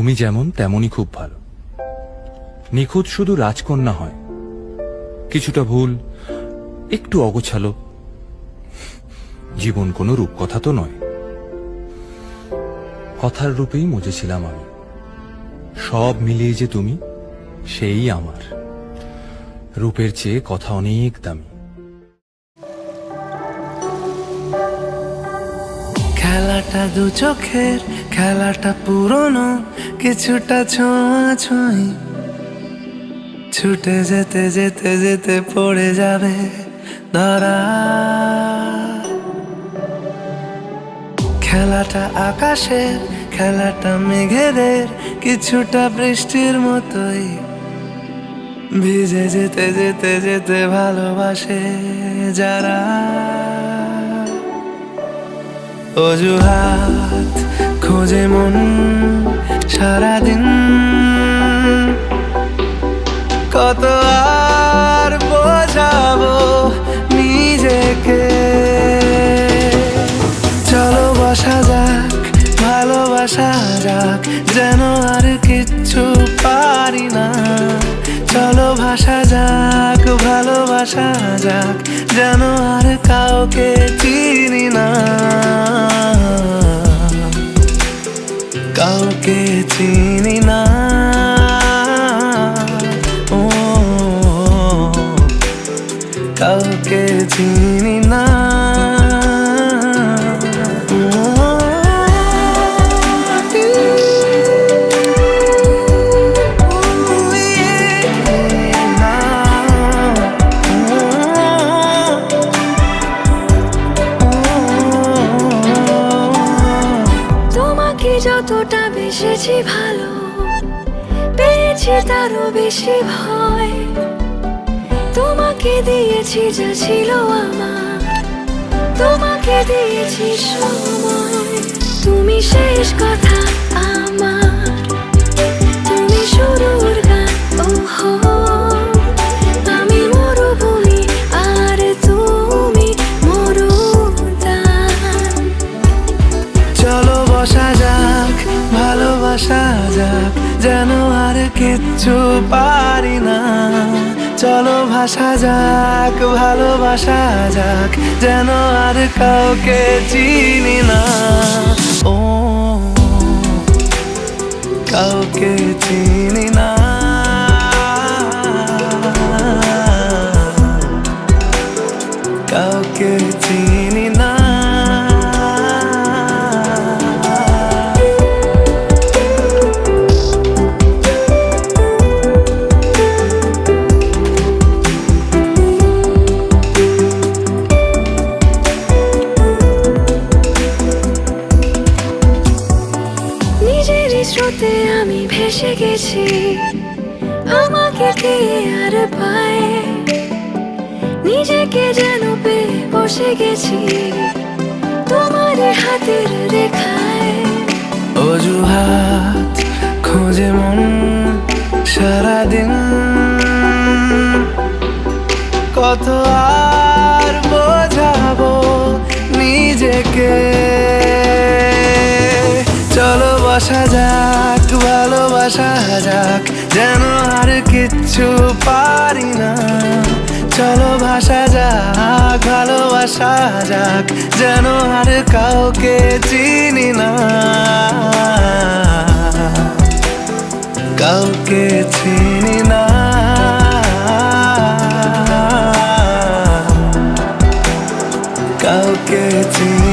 তুমি যেমন তেমনই খুব ভালো। নিখুঁত শুধু রাজকন্যা হয়, কিছুটা ভুল, একটু অগোছালো। জীবন কোনো রূপকথা তো নয়। কথার রূপেই মজেছিলাম আমি। সব মিলিয়ে যে তুমি, সেই আমার। রূপের চেয়ে কথা অনেক দামি। খেলাটা দু চোখের, খেলাটা পুরনো, কিছুটা ছোঁয়াছুঁই। ছুটে যেতে যেতে যেতে পড়ে যাবে ধরা। খেলাটা আকাশের, খেলাটা মেঘেদের, কিছুটা বৃষ্টির মতোই। ভিজে যেতে যেতে যেতে ভালোবাসে যারা। অজুহাত খোঁজে মন সারাদিন, কত আর বোঝাবো নিজেকে। চলো বসা যাক, ভালোবাসা যাক, যেন আর কিচ্ছু পারি না। চলো ভাসা যাক, ভালোবাসা যাক, যেন আর কাউকে চিনি না। কাউকে চিনি না। ও কাউকে চিনি না। যতটা বেসেছি ভালো, পেয়েছি তারও বেশি ভয়। তোমাকে দিয়েছি যা ছিল আমার, তোমাকে দিয়েছি সময়। তুমি শেষ কথা আমার, তুমি শুরুর গান। ওহো, আমি মরুভূমি আর তুমি মরুদ্যান। চলো বসা যাক, ভালোবাসা যাক, যেন আর কিচ্ছু পারি না। চলো ভাসা যাক, ভালোবাসা যাক, যেন আর কাউকে চিনি না। ও কাউকে চিনি না। কাউকে চিনি না। স্রোতে আমি ভেসে গেছি, আমাকে কে আর পায়। নিজেকে যেন পেয়ে বসে গেছি তোমার হাতের রেখায়। অজুহাত খোঁজে মন সারাদিন, কত আর বোঝাবো নিজেকে। চলো বসা যাক, ভালোবাসা যাক, যেন আর কিচ্ছু পারি না। চলো ভাসা যাক, ভালোবাসা যাক, যেন আর কাউকে চিনি না। কাউকে চিনি না। কাউকে চিনি